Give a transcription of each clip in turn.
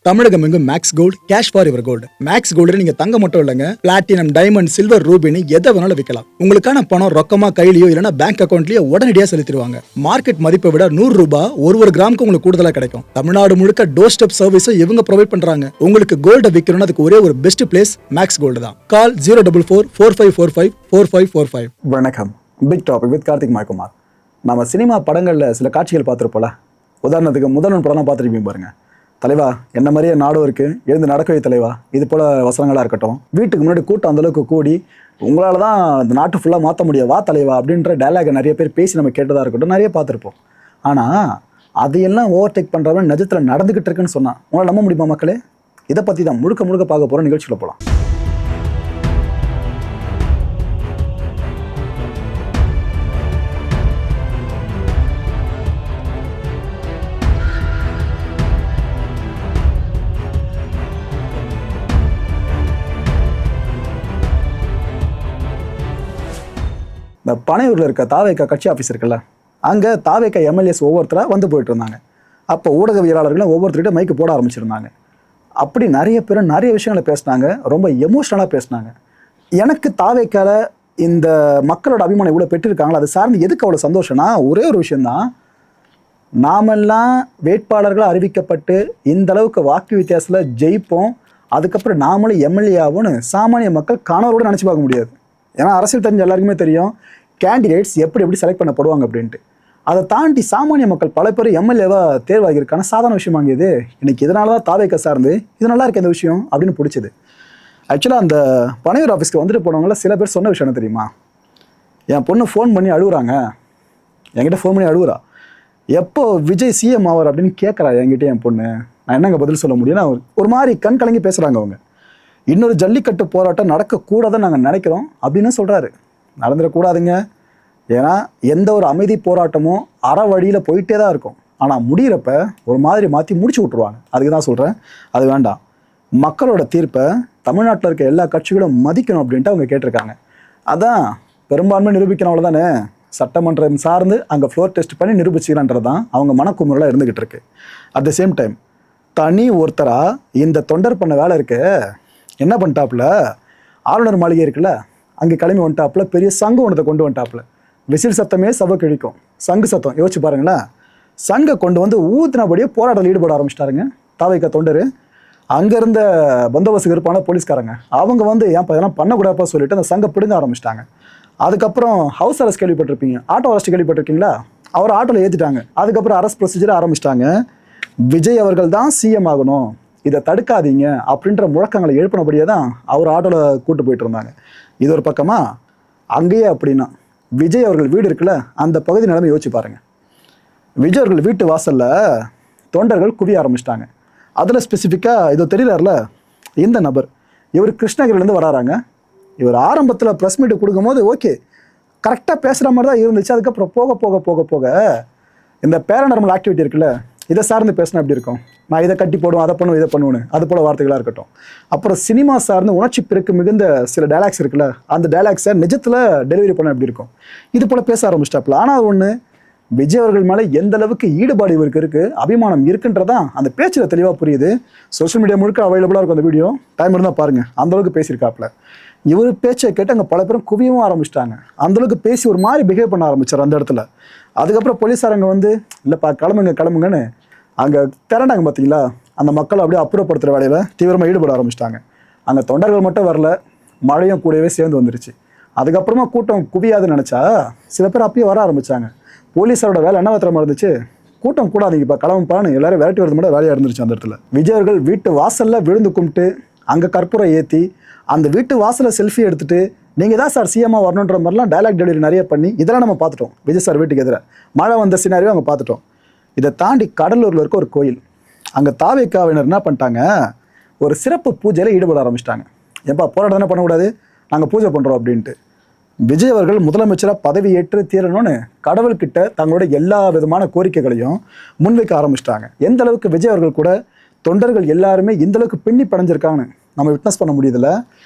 தமிழகம் எங்கும் Max Gold cash for your gold. Max Gold நீங்க தங்க மட்டும் இல்லைங்க, பிளாட்டினம், டைமண்ட், சில்வர், ரூபினி எதை வேணாலும் விற்கலாம். உங்களுக்கான பணம் ரொக்கமா கையிலயோ இல்லைன்னா பேங்க் அக்கௌண்ட்லயோ உடனடியாக செலுத்திடுவாங்க. மார்க்கெட் மதிப்பை விட 100 ரூபாய் ஒரு கிராமுக்கு உங்களுக்கு கூடுதலாக கிடைக்கும். தமிழ்நாடு முழுக்க டோர் ஸ்டெப் சர்வீஸும் இவங்க ப்ரொவைட் பண்றாங்க. உங்களுக்கு கோல்ட விற்கணும்னு அதுக்கு ஒரே ஒரு பெஸ்ட் பிளேஸ் மேக்ஸ் கோல்டு தான். கால் 04445454545. வணக்கம். Big topic with Karthik Mayakumar. நம்ம சினிமா படங்கள்ல சில காட்சிகள் பார்த்துருப்போல. உதாரணத்துக்கு முதல்வன் படம்லாம் பார்த்துருப்பீங்க பாருங்க. தலைவா என்ன மாதிரியே நாடும் இருக்கு, எழுந்து நடக்கவே தலைவா, இது போல வசனங்களா இருக்கட்டும். வீட்டுக்கு முன்னாடி கூட்டம் அந்த அளவுக்கு கூடி உங்களால தான் இந்த நாட்டு ஃபுல்லாக மாற்ற முடியும், வா தலைவா அப்படின்ற டைலாக் நிறைய பேர் பேசி நம்ம கேட்டதாக இருக்கட்டும், நிறைய பார்த்துருப்போம். ஆனால் அதையெல்லாம் ஓவர்டேக் பண்ணுறவன் நிஜத்தில் நடந்துகிட்டு இருக்குன்னு சொன்னா உங்களால் நம்ப முடியுமா மக்களே? இதை பற்றி தான் முழுக்க முழுக்க பார்க்க போகிற நிகழ்ச்சியில் போகலாம். இந்த பனையூரில் இருக்க தாவேக்கா கட்சி ஆஃபீஸ் இருக்குல்ல, அங்கே தாவேக்கா எம்எல்ஏஸ் ஒவ்வொருத்தராக வந்து போயிட்டு இருந்தாங்க. அப்போ ஊடகவியலாளர்களும் ஒவ்வொருத்தர்கிட்ட மைக்கு போட ஆரம்பிச்சிருந்தாங்க. அப்படி நிறைய பேர் நிறைய விஷயங்களை பேசினாங்க, ரொம்ப எமோஷ்னலாக பேசினாங்க. எனக்கு தாவேக்கால இந்த மக்களோட அபிமானம் இவ்வளோ பெற்றிருக்காங்களா, அது சார்ந்து எதுக்கு அவ்வளோ சந்தோஷம்னா ஒரே ஒரு விஷயந்தான், நாமெல்லாம் வேட்பாளர்களாக அறிவிக்கப்பட்டு இந்த அளவுக்கு வாக்கு வித்தியாசத்தில் ஜெயிப்போம், அதுக்கப்புறம் நாமளும் எம்எல்ஏ ஆகும்னு சாமானிய மக்கள் கனவோடு நினச்சி பார்க்க முடியாது. ஏன்னா அரசியல் தெரிஞ்ச எல்லாருக்குமே தெரியும் கேண்டிடேட்ஸ் எப்படி செலக்ட் பண்ணப்படுவாங்க அப்படின்ட்டு. அதை தாண்டி சாமானிய மக்கள் பல பேர் எம்எல்ஏவாக தேர்வாகியிருக்கான சாதாரண விஷயம் வாங்கியது. இன்னைக்கு இதனால தான் தாவேக்கா சார்ந்து இது நல்லா இருக்கு இந்த விஷயம் அப்படின்னு பிடிச்சது. ஆக்சுவலாக அந்த பனையூர் ஆஃபீஸ்க்கு வந்துட்டு போனவங்கள சில பேர் சொன்ன விஷயம் என்ன தெரியுமா? என் பொண்ணு ஃபோன் பண்ணி அழுகுறாங்க, என்கிட்ட ஃபோன் பண்ணி அழுகுறா, எப்போ விஜய் சிஎம் ஆவார் அப்படின்னு கேட்குறா என்கிட்ட என் பொண்ணு, நான் என்னங்க பதில் சொல்ல முடியும்னா ஒரு மாதிரி கண் கலங்கி பேசுகிறாங்க அவங்க. இன்னொரு ஜல்லிக்கட்டு போராட்டம் நடக்கக்கூடாதுன்னு நாங்கள் நினைக்கிறோம் அப்படின்னு சொல்கிறாரு. நடந்துடக்கூடாதுங்க, ஏன்னா எந்த ஒரு அமைதி போராட்டமும் அற வழியில் போயிட்டே தான் இருக்கும், ஆனால் முடிகிறப்ப ஒரு மாதிரி மாற்றி முடிச்சு விட்ருவாங்க. அதுக்கு தான் சொல்கிறேன், அது வேண்டாம். மக்களோட தீர்ப்பை தமிழ்நாட்டில் இருக்க எல்லா கட்சிகளும் மதிக்கணும் அப்படின்ட்டு அவங்க கேட்டிருக்காங்க. அதான் பெரும்பான்மை நிரூபிக்கணும், அவ்வளோதானே. சட்டமன்றம் சார்ந்து அங்கே ஃப்ளோர் டெஸ்ட் பண்ணி நிரூபிச்சிக்கலான்றது தான் அவங்க மனக்குமுறையில் இருந்துக்கிட்டு இருக்கு. அட் த சேம் டைம் தனி ஒருத்தராக இந்த தொண்டர் பண்ண வேலை இருக்கு. என்ன பண்ணிட்டாப்புல, ஆளுநர் மாளிகை இருக்குல்ல, அங்கே கிளம்பி வந்துட்டாப்புல, பெரிய சங்கு ஒன்றத்தை கொண்டு வந்துட்டாப்புல. விசில் சத்தமே சபை கிழிக்கும், சங்கு சத்தம் யோசிச்சு பாருங்களேன். சங்கை கொண்டு வந்து ஊத்தினபடியே போராட்டத்தில் ஈடுபட ஆரம்பிச்சிட்டாருங்க தாவேக்கா தொண்டர். அங்கே இருந்த பந்தோபஸ்துக்கு இருப்பான போலீஸ்காரங்க அவங்க வந்து ஏன் இதெல்லாம் பண்ணக்கூடாதுப்பா சொல்லிட்டு அந்த சங்கை பிடுங்க ஆரம்பிச்சிட்டாங்க. அதுக்கப்புறம் ஹவுஸ் அரெஸ்ட் கேள்விப்பட்டிருப்பீங்க, ஆட்டோ அரெஸ்ட் கேள்விப்பட்டிருக்கீங்களா, அவர் ஆட்டோவில் ஏற்றிட்டாங்க. அதுக்கப்புறம் அரெஸ்ட் ப்ரொசீஜர் ஆரம்பிச்சிட்டாங்க. விஜய் அவர்கள் தான் சிஎம் ஆகணும், இதை தடுக்காதீங்க அப்படின்ற முழக்கங்களை எழுப்பினபடியே தான் அவர் ஆட்டோவில் கூட்டு போயிட்டு இருந்தாங்க. இது ஒரு பக்கமா. அங்கேயே அப்படின்னா விஜய் அவர்கள் வீடு இருக்குல்ல, அந்த பகுதி நிலைமை யோசிச்சு பாருங்க. விஜய் அவர்கள் வீட்டு வாசல்ல தொண்டர்கள் குவிய ஆரம்பிச்சிட்டாங்க. அதில் ஸ்பெசிஃபிக்காக இது தெரியலார்ல, இந்த நபர் இவர் கிருஷ்ணகிரிலேருந்து வராறாங்க. இவர் ஆரம்பத்தில் ப்ரெஸ் மீட்டு கொடுக்கும்போது ஓகே கரெக்டாக பேசுகிற மாதிரி தான் இருந்துச்சு. அதுக்கப்புறம் போக போக போக போக இந்த பேரநார்மல் ஆக்டிவிட்டி இருக்குல்ல, இதை சார்ந்து பேசினா எப்படி இருக்கும், நான் இதை கட்டி போடுவேன், அதை பண்ணுவேன், இதை பண்ணுவேன்னு அது போல வார்த்தைகளாக இருக்கட்டும். அப்புறம் சினிமா சார்ந்து உணர்ச்சி பெருக்கு மிகுந்த சில டைலாக்ஸ் இருக்குல்ல, அந்த டைலாக்ஸை நிஜத்தில் டெலிவரி பண்ண எப்படி இருக்கும், இது போல் பேச ஆரம்பிச்சிட்டாப்புல. ஆனால் ஒன்று, விஜய் அவர்கள் மேலே எந்த அளவுக்கு ஈடுபாடு இவருக்கு இருக்குது, அபிமானம் இருக்குன்றதான் அந்த பேச்சில் தெளிவாக புரியுது. சோஷியல் மீடியா முழுக்க அவைலபிளாக இருக்கும் அந்த வீடியோ, டைம் இருந்தால் பாருங்கள். அந்தளவுக்கு பேசியிருக்காப்புல. இவர் பேச்சை கேட்டு அங்கே பல பேரும் குவியவும் ஆரம்பிச்சிட்டாங்க. அந்தளவுக்கு பேசி ஒரு மாதிரி பிஹேவ் பண்ண ஆரம்பிச்சார் அந்த இடத்துல. அதுக்கப்புறம் போலீஸாரங்க வந்து இல்லைப்பா கிளம்புங்கன்னு அங்கே திரண்டாங்க. பார்த்தீங்களா, அந்த மக்களை அப்படியே அப்புறப்படுத்துகிற வேலையில் தீவிரமாக ஈடுபட ஆரம்பிச்சிட்டாங்க. அங்கே தொண்டர்கள் மட்டும் வரல, மழையும் கூடவே சேர்ந்து வந்துருச்சு. அதுக்கப்புறமா கூட்டம் குவியாதுன்னு நினச்சா சில பேர் அப்பயே வர ஆரம்பித்தாங்க. போலீஸாரோட வேலை என்ன மாத்திரமா இருந்துச்சு, கூட்டம் கூடாதீங்கப்பா கிளம்புப்பான்னு எல்லாரும் விரட்டி வரது மட்டும் வேலையாக இருந்துருச்சு. அந்த இடத்துல விஜய் அவர்கள் வீட்டு வாசலில் விழுந்து கும்பிட்டு அங்கே கற்பூரம் ஏற்றி அந்த வீட்டு வாசலில் செல்ஃபி எடுத்துகிட்டு நீங்கள் தான் சார் சிஎம்மாக வரணுன்ற மாதிரிலாம் டைலாக் டெலிவரி நிறைய பண்ணி இதெல்லாம் நம்ம பார்த்துட்டோம். விஜய் சார் வீட்டுக்கு எதிராக மழை வந்த சினாரியோ அங்கே பார்த்துட்டோம். இதை தாண்டி கடலூரில் இருக்க ஒரு கோயில், அங்கே தாவேக்காவினர் என்ன பண்ணிட்டாங்க, ஒரு சிறப்பு பூஜையில் ஈடுபட ஆரம்பிச்சிட்டாங்க. ஏப்பா போராட்டம் தானே பண்ணக்கூடாது, நாங்கள் பூஜை பண்ணுறோம் அப்படின்ட்டு. விஜய் அவர்கள் முதலமைச்சராக பதவி ஏற்று தீரணும்னு கடவுள்கிட்ட தங்களோட எல்லா விதமான கோரிக்கைகளையும் முன்வைக்க ஆரம்பிச்சிட்டாங்க. எந்த அளவுக்கு விஜய் அவர்கள் கூட தொண்டர்கள் எல்லாருமே இந்த அளவுக்கு பின்னி படைஞ்சிருக்காங்கன்னு நம்ம விட்னஸ் பண்ண முடியுதுல்ல.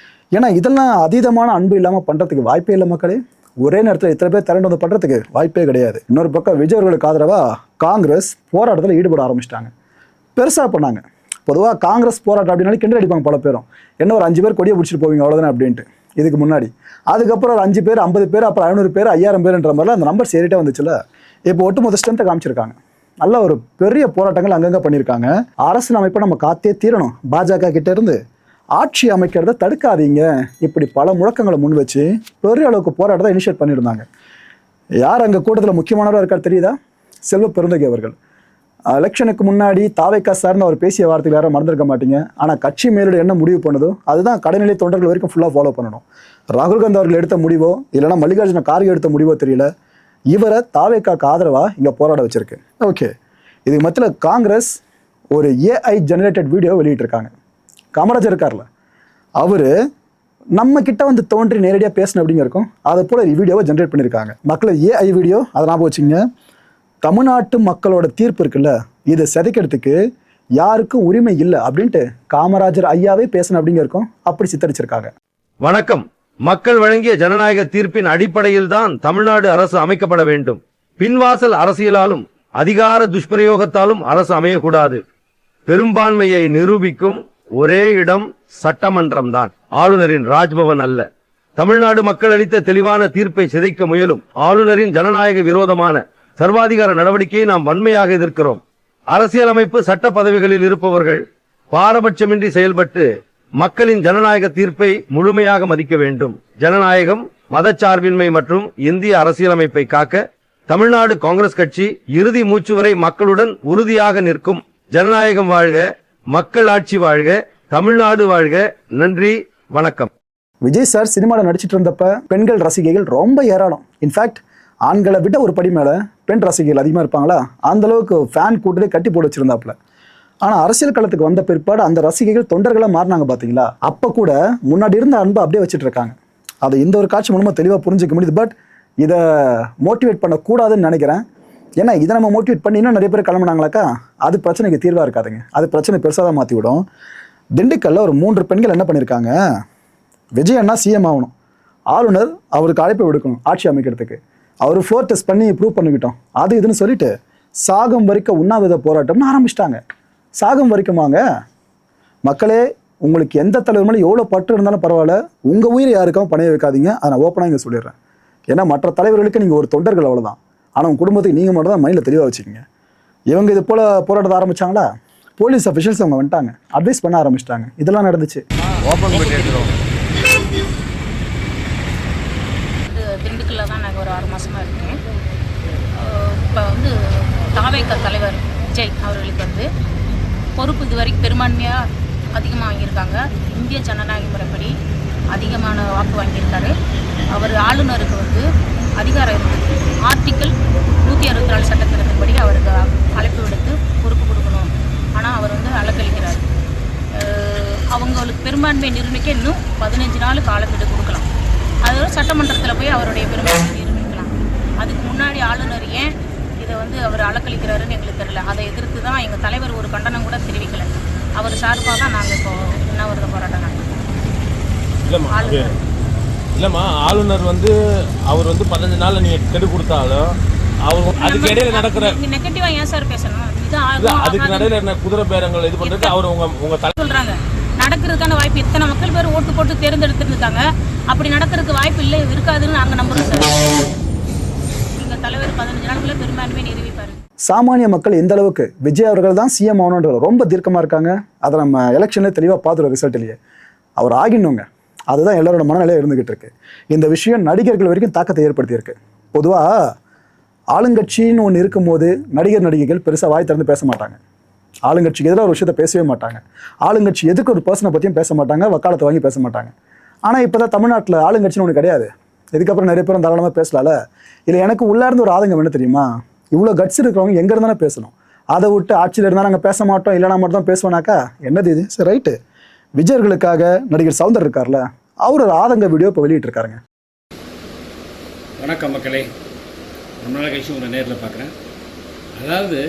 ஏன்னா இதெல்லாம் அதீதமான அன்பு இல்லாமல் பண்ணுறதுக்கு வாய்ப்பே இல்லை மக்களே. ஒரே நேரத்தில் இத்தனை பேர் திரண்டு வந்து பண்ணுறதுக்கு வாய்ப்பே கிடையாது. இன்னொரு பக்கம் விஜய் அவர்களுக்கு ஆதரவாக காங்கிரஸ் போராட்டத்தில் ஈடுபட ஆரம்பிச்சிட்டாங்க. பெருசாக பண்ணாங்க. பொதுவாக காங்கிரஸ் போராட்டம் அப்படின்னாலே கிண்டல் அடிப்பாங்க பல பேரும். என்ன ஒரு 5 பேர் கொடியை பிடிச்சிட்டு போவீங்க அவ்வளோதானே அப்படின்ட்டு. இதுக்கு முன்னாடி அதுக்கப்புறம் ஒரு 5 பேர் 50 பேர் அப்புறம் 500 பேர் 5000 பேர்ன்ற மாதிரிலாம் அந்த நம்பர் சேரிட்டே வந்துச்சுல. இப்போ ஒட்டுமொத்த ஸ்ட்ரென்த்தை காமிச்சிருக்காங்க. நல்ல ஒரு பெரிய போராட்டங்கள் அங்கங்கே பண்ணியிருக்காங்க. அரசியல் அமைப்பை நம்ம காத்தே தீரணும், பாஜக கிட்ட இருந்து ஆட்சி அமைக்கிறத தடுக்காதீங்க, இப்படி பல முழக்கங்களை முன் வச்சு பெரிய அளவுக்கு போராட்டத்தை இனிஷியேட் பண்ணியிருந்தாங்க. யார் அங்கே கூட்டத்தில் முக்கியமானவராக இருக்கார் தெரியுதா? செல்வ பெருந்தகை அவர்கள். எலெக்ஷனுக்கு முன்னாடி தாவேக்கா சார்னு அவர் பேசிய வார்த்தைகள் யாரும் மறந்துருக்க மாட்டீங்க. ஆனால் கட்சி மேலோட என்ன முடிவு பண்ணுதோ அதுதான் கடைநிலை தொண்டர்கள் வரைக்கும் ஃபுல்லாக ஃபாலோ பண்ணணும். ராகுல் காந்தி அவர்கள் எடுத்த முடிவோ இல்லைனா மல்லிகார்ஜுன கார்கே எடுத்த முடிவோ தெரியல, இவரை தாவேக்காக்கு ஆதரவாக இங்கே போராட வச்சிருக்கு. ஓகே, இதுக்கு மத்தியில் காங்கிரஸ் ஒரு ஏஐ ஜெனரேட்டட் வீடியோ வெளியிட்டிருக்காங்க. காமராஜர் இருக்கார்ல, அவர் நம்ம கிட்ட வந்து தோன்றி நேரடியாக பேசணும் அப்படிங்க இருக்கும். அதை போல வீடியோவை ஜென்ரேட் பண்ணியிருக்காங்க. மக்களை ஏஐ வீடியோ, அதை ஞாபகம் வச்சுங்க. தமிழ்நாட்டு மக்களோட தீர்ப்பு இருக்குல்ல, இதை செதைக்கிறதுக்கு யாருக்கும் உரிமை இல்லை அப்படின்ட்டு காமராஜர் ஐயாவே பேசணும் அப்படிங்க இருக்கும். அப்படி சித்தரிச்சிருக்காங்க. வணக்கம். மக்கள் வழங்கிய ஜனநாயக தீர்ப்பின் அடிப்படையில் தான் தமிழ்நாடு அரசு அமைக்கப்பட வேண்டும். பின்வாசல் அரசியலாலும் அதிகார துஷ்பிரயோகத்தாலும் அரசு அமையக்கூடாது. பெரும்பான்மையை நிரூபிக்கும் ஒரே இடம் சட்டமன்றம் தான், ஆளுநரின் ராஜ்பவன் அல்ல. தமிழ்நாடு மக்கள் அளித்த தெளிவான தீர்ப்பை சிதைக்க முயலும் ஆளுநரின் ஜனநாயக விரோதமான சர்வாதிகார நடவடிக்கையை நாம் வன்மையாக எதிர்க்கிறோம். அரசியலமைப்பு சட்ட பதவிகளில் இருப்பவர்கள் பாரபட்சமின்றி செயல்பட்டு மக்களின் ஜனநாயக தீர்ப்பை முழுமையாக மதிக்க வேண்டும். ஜனநாயகம், மதச்சார்பின்மை மற்றும் இந்திய அரசியலமைப்பை காக்க தமிழ்நாடு காங்கிரஸ் கட்சி இறுதி மூச்சு வரை மக்களுடன் உறுதியாக நிற்கும். ஜனநாயகம் வாழ்க, மக்கள் ஆட்சி வாழ்க, தமிழ்நாடு வாழ்க. நன்றி, வணக்கம். விஜய் சார் சினிமாவில் நடிச்சிட்டு இருந்தப்ப பெண்கள் ரசிகைகள் ரொம்ப ஏராளம். இன்ஃபேக்ட் ஆண்களை விட ஒரு படி மேலே பெண் ரசிகைகள் அதிகமாக இருப்பாங்களா, அந்த அளவுக்கு ஃபேன் கூட்டத்தை கட்டி போட்டு வச்சிருந்தாப்புல. ஆனால் அரசியல் களத்துக்கு வந்த பிற்பாடு அந்த ரசிகைகள் தொண்டர்களாக மாறினாங்க பார்த்தீங்களா. அப்போ கூட முன்னாடி இருந்த அன்பை அப்படியே வச்சுட்டு இருக்காங்க. அதை இந்த ஒரு காட்சி மூலமாக தெளிவாக புரிஞ்சிக்க முடியுது. பட் இதை மோட்டிவேட் பண்ணக்கூடாதுன்னு நினைக்கிறேன். ஏன்னா இதை நம்ம மோட்டிவேட் பண்ணி இன்னும் நிறைய பேர் கிளம்புனாங்களாக்கா அது பிரச்சனைக்கு தீர்வாக இருக்காதுங்க. அது பிரச்சனை பெருசாக தான் மாற்றி விடும். திண்டுக்கல்ல ஒரு 3 பெண்கள் என்ன பண்ணியிருக்காங்க, விஜய் அண்ணா சிஎம் ஆகணும், ஆளுநர் அவருக்கு அழைப்பு விடுக்கணும் ஆட்சி அமைக்கிறதுக்கு, அவர் ஃப்ளோர் டெஸ்ட் பண்ணி ப்ரூவ் பண்ணிக்கிட்டோம், அது இதுன்னு சொல்லிட்டு சாகம் வரைக்கும் உண்ணாவிரத போராட்டம்னு ஆரம்பிச்சிட்டாங்க. சாகம் வரைக்குமாங்க. மக்களே, உங்களுக்கு எந்த தலைவர் மேலே எவ்வளோ பற்று இருந்தாலும் பரவாயில்ல, உங்கள் உயிரை யாருக்காகவும் பணைய வைக்காதீங்க. அதை நான் ஓப்பனாக இங்கே சொல்லிடுறேன். ஏன்னா மற்ற தலைவர்களுக்கு நீங்கள் ஒரு தொண்டர்கள் அவ்வளோதான். ஆனால் உங்கள் குடும்பத்துக்கு நீங்கள் மட்டும் தான் மைண்டில் தெளிவாக வச்சுக்கோங்க. இவங்க இது போல் போராட்டத்தை ஆரம்பித்தாங்களா, போலீஸ் அஃபிஷியல்ஸ் அவங்க வந்துட்டாங்க, அட்வைஸ் பண்ண ஆரம்பிச்சிட்டாங்க. இதெல்லாம் நடந்துச்சு. திண்டுக்கல்ல தான் நாங்கள் ஒரு 6 மாதமாக இருக்கேன். இப்போ வந்து தாவேக்கா தலைவர் விஜய் அவர்களுக்கு பொறுப்பு இதுவரைக்கும் பெரும்பான்மையாக அதிகமாக வாங்கியிருக்காங்க. இந்திய ஜனநாயக முறைப்படி அதிகமான வாக்கு வாங்கியிருக்காரு. அவர் ஆளுநருக்கு அதிகாரம் இருக்குது. ஆர்டிக்கிள் 164 சட்டத்திட்டத்தின்படி அவருக்கு அழைப்பு விடுத்து பொறுப்பு கொடுக்கணும். ஆனால் அவர் அலக்களிக்கிறார். அவங்களுக்கு பெரும்பான்மை நிர்ணயிக்க இன்னும் 15 நாள் காலக்கெடு கொடுக்கலாம். அதோட சட்டமன்றத்தில் போய் அவருடைய பெரும்பான்மை நிரூபிக்கலாம். அதுக்கு முன்னாடி ஆளுநர் ஏன் இதை அவர் அலக்களிக்கிறாருன்னு எங்களுக்கு தெரியல. அதை எதிர்த்து தான் எங்கள் தலைவர் ஒரு கண்டனம் கூட தெரிவிக்கலை. அவர் சார்பாக தான் நாங்கள் இப்போ உண்ணாவிரத போராட்டம் நடத்துகிறோம். இல்லைம்மா, ஆளுநர் அவர் 15 நாள் நீங்கள் கெடு கொடுத்தாலும் அவர் அதுக்கு இடையில நடக்கிற நெகட்டிவாக ஏன் சார் பேசணும்? அதுக்கு இடையில என்ன குதிரை பேரங்கள் இது பண்ணுறது அவர் உங்கள் தலை சொல்கிறாங்க. நடக்கிறதுக்கான வாய்ப்பு இத்தனை மக்கள் பேர் ஓட்டு போட்டு தேர்ந்தெடுத்துருக்காங்க. அப்படி நடக்கிறதுக்கு வாய்ப்பு இல்லை, இருக்காதுன்னு நாங்கள் நம்புகிறோம் சார். எங்கள் தலைவர் 15 நாளுக்குள்ள பெரும்பான்மை நிரூபிப்பார். சாமானிய மக்கள் எந்த அளவுக்கு விஜய் அவர்கள் தான் சிஎம் ஆகணுன்றது ரொம்ப தீர்க்கமாக இருக்காங்க. அதை நம்ம எலெக்ஷனில் தெளிவாக பார்த்துருவோம். ரிசல்ட்லேயே அவர் ஆகிடணுங்க. அதுதான் எல்லாரோட மனநிலையாக இருந்துகிட்டு இருக்கு. இந்த விஷயம் நடிகர்கள் வரைக்கும் தாக்கத்தை ஏற்படுத்தியிருக்கு. பொதுவாக ஆளுங்கட்சின்னு ஒன்று இருக்கும்போது நடிகைகள் பெருசாக வாய் திறந்து பேச மாட்டாங்க. ஆளுங்கட்சிக்கு எதிராக ஒரு விஷயத்தை பேசவே மாட்டாங்க. ஆளுங்கட்சி எதுக்கு ஒரு பர்சனை பற்றியும் பேச மாட்டாங்க, வக்காலத்தை வாங்கி பேச மாட்டாங்க. ஆனால் இப்போ தான் தமிழ்நாட்டில் ஆளுங்கட்சின்னு ஒன்று கிடையாது. இதுக்கப்புறம் நிறைய பேரும் தாராளமாக பேசலாம்ல. இல்லை எனக்கு உள்ளார்ந்து ஒரு ஆதங்கம் என்ன தெரியுமா, இவ்வளோ கட்ஸ் இருக்கிறவங்க எங்கே இருந்தானே பேசணும். அதை விட்டு ஆட்சியில் இருந்தால் நாங்கள் பேச மாட்டோம், இல்லைனா மட்டும் தான் பேசுவோனாக்கா என்னது இது? சரி, ரைட்டு. விஜயர்களுக்காக நடிகர் சௌந்தர் இருக்கார்ல, அவர் ஒரு ஆதங்க வீடியோ இப்போ வெளியிட்டிருக்காருங்க. வணக்கம் மக்களே, ரொம்ப நாள் கழிச்சு உங்களை நேரில் பார்க்குறேன். அதாவது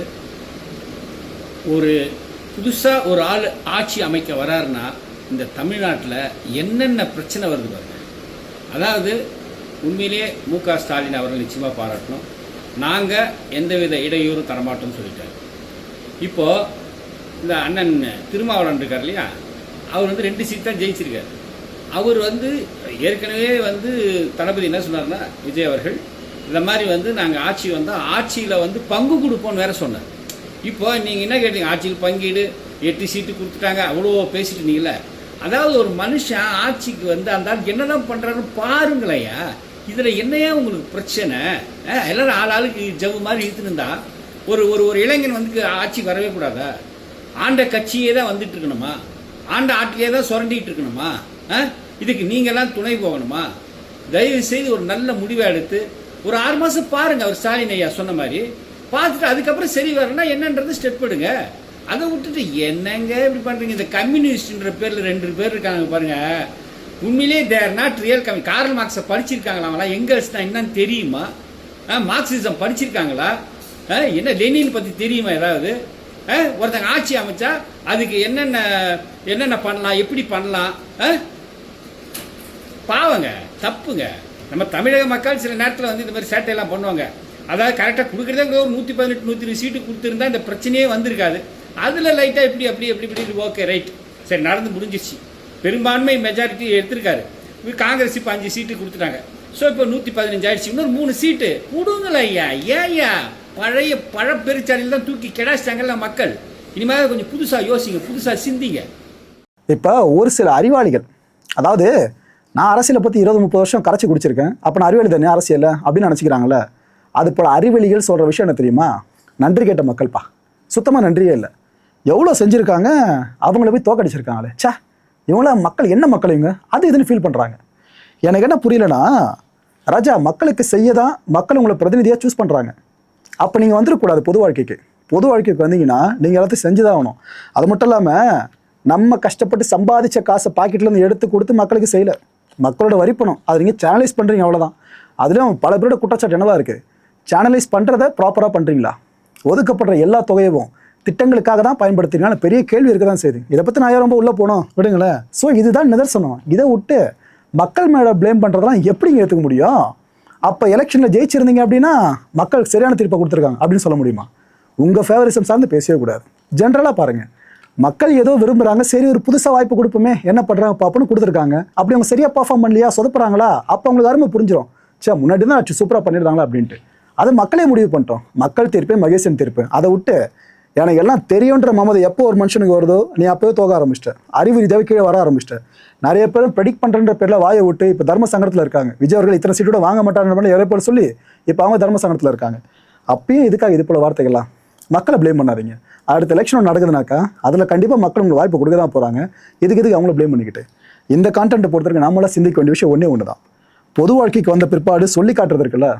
ஒரு புதுசாக ஒரு ஆள் ஆட்சி அமைக்க வராருன்னா இந்த தமிழ்நாட்டில் என்னென்ன பிரச்சனை வருது பாருங்க. அதாவது உண்மையிலே மு.க. ஸ்டாலின் அவர்கள் நிச்சயமாக பாராட்டணும். நாங்கள் எந்தவித இடையூறும் தரமாட்டோம்னு சொல்லிட்டாரு. இப்போது இந்த அண்ணன் திருமாவளவன் இருக்கார் இல்லையா, அவர் வந்து 2 சீட் தான் ஜெயிச்சிருக்கார். அவர் வந்து ஏற்கனவே வந்து தளபதி என்ன சொன்னார்னா, விஜய் அவர்கள் இந்த மாதிரி வந்து நாங்கள் ஆட்சி வந்தால் ஆட்சியில் வந்து பங்கு கொடுப்போம்னு வேற சொன்னார். இப்போ நீங்கள் என்ன கேட்டீங்க, ஆட்சியில் பங்கீடு 8 சீட்டு கொடுத்துட்டாங்க அவ்வளோ பேசிட்டு இருந்தீங்களே. அதாவது ஒரு மனுஷன் ஆட்சிக்கு வந்து அந்த ஆளுக்கு என்ன தான் பண்ணுறாருன்னு பாருங்களையா. இதில் என்னையா உங்களுக்கு பிரச்சனை? எல்லோரும் ஆளுக்கு ஜவ்வு மாதிரி இழுத்துன்னு இருந்தா ஒரு ஒரு ஒரு இளைஞன் வந்து ஆட்சிக்கு வரவே கூடாதா? ஆண்ட கட்சியே தான் வந்துட்டு இருக்கணுமா? ஆண்ட ஆட்சியே தான் சுரண்டிட்டு இருக்கணுமா? இதுக்கு நீங்கள்லாம் துணை போகணுமா? தயவு செய்து ஒரு நல்ல முடிவை எடுத்து ஒரு 6 மாதம் பாருங்கள். அவர் ஸ்டாலின் ஐயா சொன்ன மாதிரி பார்த்துட்டு அதுக்கப்புறம் சரி வரணும்னா என்னன்றது ஸ்டெப் எடுங்க. அதை விட்டுட்டு என்னங்க இப்படி பண்ணுறீங்க? இந்த கம்யூனிஸ்ட்ன்ற பேரில் 2 பேர் இருக்காங்க பாருங்கள், உண்மையிலே தேர் நாட் ரியல் கார்ல் மார்க்ஸை படிச்சிருக்காங்களா? எங்கெல்ஸ்னா என்னன்னு தெரியுமா? மார்க்சிசம் படிச்சிருக்காங்களா? என்ன லெனின் பற்றி தெரியுமா ஏதாவது? ஒருத்தங்க ஆட்சி அமைச்சா அதுக்கு என்னென்ன பண்ணலாம், எப்படி பண்ணலாம்? பாவங்க, தப்புங்க. நம்ம தமிழக மக்கள் சில நேரத்தில் வந்து இந்த மாதிரி சேட்டையெல்லாம் பண்ணுவாங்க. அதாவது கரெக்டாக கொடுக்குறதே ஒரு 118 120 சீட்டு கொடுத்துருந்தா இந்த பிரச்சனையே வந்திருக்காது. அதில் லைட்டாக எப்படி ஓகே ரைட் சரி நடந்து முடிஞ்சிச்சு. பெரும்பான்மை மெஜாரிட்டி எடுத்திருக்காரு. காங்கிரஸ் இப்போ 5 சீட்டு கொடுத்துட்டாங்க. ஸோ இப்போ 115 ஆயிடுச்சு. இன்னொரு 3 சீட்டு கொடுங்களா ஐயா. ஏயா பழைய பழப்பெருச்சாலையில் தான் தூக்கி கிடாச்சிட்டாங்கல்ல மக்கள். இனிமேல் கொஞ்சம் புதுசாக யோசிங்க, புதுசாக சிந்திங்க. இப்போ ஒரு சில அறிவாளிகள், அதாவது நான் அரசியலை பற்றி 20-30 வருஷம் கரைச்சி குடிச்சிருக்கேன், அப்போ நான் அறிவாளி தானே அரசியல் அப்படின்னு நினச்சிக்கிறாங்கல்ல. அது போல் அறிவாளிகள் சொல்கிற விஷயம் என்ன தெரியுமா? நன்றி கேட்ட மக்கள்ப்பா, சுத்தமாக நன்றியே இல்லை. எவ்வளோ செஞ்சுருக்காங்க, அவங்கள போய் தோக்கடிச்சிருக்காங்களே. சே, இவங்கள மக்கள் என்ன மக்கள் இவங்க அது இதுன்னு ஃபீல் பண்ணுறாங்க. எனக்கு என்ன புரியலன்னா, ராஜா மக்களுக்கு செய்ய தான் மக்கள் உங்களை பிரதிநிதியாக சூஸ் பண்ணுறாங்க. அப்போ நீங்கள் வந்துடக்கூடாது பொது வாழ்க்கைக்கு வந்தீங்கன்னா நீங்கள் எல்லாத்தையும் செஞ்சு தான் ஆகணும். அது மட்டும் இல்லாமல் நம்ம கஷ்டப்பட்டு சம்பாதிச்ச காசை பாக்கெட்லேருந்து எடுத்து கொடுத்து மக்களுக்கு செய்யலை. மக்களோட வரி பணம் அதை நீங்கள் சேனலைஸ் பண்ணுறீங்க, அவ்வளோதான். அதுலேயும் பல பேரோட குற்றச்சாட்டு என்னவா இருக்குது, சேனலைஸ் பண்ணுறதை ப்ராப்பராக பண்ணுறீங்களா? ஒதுக்கப்படுற எல்லா தொகையும் திட்டங்களுக்காக தான் பயன்படுத்துறீங்கன்னா பெரிய கேள்வி இருக்க தான் செய்யுது. இதை பற்றி நான் ரொம்ப உள்ளே போனோம் விடுங்களேன். ஸோ இதுதான் நிதர்சனம். இதை விட்டு மக்கள் மேலே ப்ளேம் பண்ணுறதெல்லாம் எப்படிங்க ஏற்றுக்க முடியும்? அப்போ எலெக்ஷனில் ஜெயிச்சிருந்தீங்க அப்படின்னா மக்கள் சரியான தீர்ப்பை கொடுத்துருக்காங்க அப்படின்னு சொல்ல முடியுமா? உங்கள் ஃபேவரிசம் சார்ந்து பேசவே கூடாது. ஜென்ரலாக பாருங்கள், மக்கள் ஏதோ விரும்புகிறாங்க, சரி ஒரு புதுசாக வாய்ப்பு கொடுப்போமே, என்ன பண்ணுறாங்க பாப்போன்னு கொடுத்துருக்காங்க. அப்படி அவங்க சரியாக பர்ஃபார்ம் பண்ணலையா, சொதப்புறாங்களா, அப்போ அவங்களுக்கு அருமை புரிஞ்சிடும். சே, முன்னாடி தான் சூப்பராக பண்ணியிருந்தாங்களா அப்படின்ட்டு. அது மக்களே முடிவு பண்ணிட்டோம். மக்கள் தீர்ப்பே மகேசன் தீர்ப்பு. அதை விட்டு எனக்கு எல்லாம் தெரியுன்ற மமதை எப்போ ஒரு மனுஷனுக்கு வருதோ நீ அப்போவே தோக ஆரம்பிச்சிட்டேன், அறிவு ரீதியாக கீழே வர ஆரம்பிச்சிட்டேன். நிறைய பேர் ப்ரெடிக்ட் பண்ணுறன்ற பேரில் வாயை விட்டு இப்போ தர்ம சங்கடத்தில் இருக்காங்க. விஜய் அவர்கள் இத்தனை சீட்டோட வாங்க மாட்டாங்க நிறைய பேர் சொல்லி இப்போ அவங்க தர்ம சங்கடத்தில் இருக்காங்க. அப்பயும் இதுக்காக இது போல வார்த்தைகள்லாம் மக்களை ப்ளேம் பண்ணாதீங்க. அடுத்த எலெக்ஷன் நடக்குதுனாக்கா அதில் கண்டிப்பாக மக்கள் உங்களுக்கு வாய்ப்பு கொடுக்க தான் போகிறாங்க. இதுக்கு அவங்கள ப்ளேம் பண்ணிக்கிட்டு இந்த கான்டென்ட்டை பொறுத்தவரைக்கும் நம்மளாம் சிந்திக்க வேண்டிய விஷயம் ஒன்று தான். பொது வாழ்க்கைக்கு வந்த பிற்பாடு சொல்லி காட்டுறது இருக்குல்ல,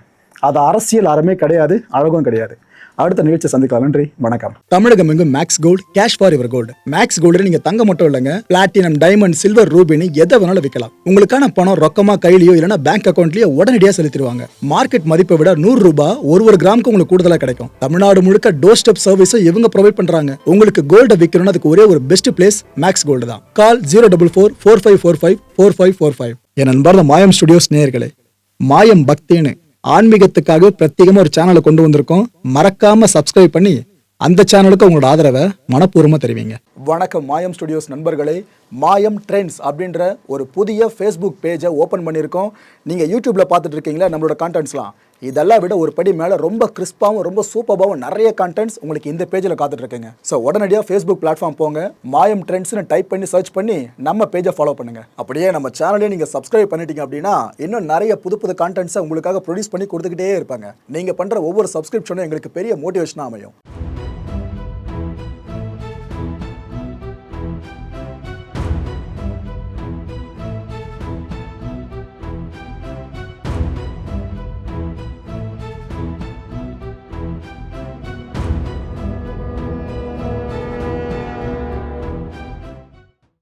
அது அரசியல் அறமே கிடையாது, அழகும் கிடையாது. அடுத்த நிகழ்ச்சியை சந்திக்கலாம். நன்றி, வணக்கம். தமிழகம் எங்கும் Max Gold, cash for ever gold. Max Gold நீங்க தங்க மட்டும் இல்லைங்க, பிளாட்டினம், டைமண்ட், சில்வர், ரூபினி எதை வேணாலும் விற்கலாம். உங்களுக்கான பணம் ரொக்கமா கையிலயோ இல்லைன்னா பேங்க் அக்கௌண்ட்லயோ உடனடியாக செலுத்திடுவாங்க. மார்க்கெட் மதிப்பை விட 100 ரூபாய் ஒரு கிராமுக்கு உங்களுக்கு கூடுதலாக கிடைக்கும். தமிழ்நாடு முழுக்க டோர் ஸ்டெப் சர்வீஸும் இவங்க ப்ரொவைட் பண்றாங்க. உங்களுக்கு கோல்டை விற்கணும்னு அதுக்கு ஒரே ஒரு பெஸ்ட் பிளேஸ் மேக்ஸ் கோல்டு தான். கால் 04445454545. என் அன்பார்ந்த மாயம் ஸ்டுடியோஸ் நேயர்களே, மாயம் பக்தின்னு ஆன்மீகத்துக்காக பிரத்யேகமா ஒரு சேனலை கொண்டு வந்திருக்கோம். மறக்காம சப்ஸ்கிரைப் பண்ணி அந்த சேனலுக்கு உங்களோட ஆதரவை மனப்பூர்வமா தெரிவிங்க. வணக்கம் மாயம் ஸ்டுடியோஸ் நண்பர்களே. மாயம் ட்ரெண்ட்ஸ் அப்படின்ற ஒரு புதிய ஃபேஸ்புக் பேஜை ஓப்பன் பண்ணியிருக்கோம். நீங்கள் யூடியூப்ல பார்த்துட்டு இருக்கீங்களா நம்மளோட கான்டென்ட்ஸ்லாம், இதெல்லாம் விட ஒரு படி மேலே ரொம்ப கிறிஸ்பாகவும் ரொம்ப சூப்பராகவும் நிறைய கான்டென்ட்ஸ் உங்களுக்கு இந்த பேஜில் காத்துட்டு இருக்குங்க. ஸோ உடனடியாக ஃபேஸ்புக் பிளாட்ஃபார்ம் போங்க, மாயம் ட்ரெண்ட்ஸ்னு டைப் பண்ணி சர்ச் பண்ணி நம்ம பேஜை ஃபாலோ பண்ணுங்க. அப்படியே நம்ம சேனலையும் நீங்கள் சப்ஸ்கிரைப் பண்ணிட்டீங்க அப்படின்னா இன்னும் நிறைய புது கான்டென்ட்ஸை உங்களுக்காக ப்ரொடியூஸ் பண்ணி கொடுத்துக்கிட்டே இருப்பாங்க. நீங்கள் பண்ணுற ஒவ்வொரு சப்ஸ்கிரிப்ஷனும் எங்களுக்கு பெரிய மோட்டிவேஷனாக அமையும்.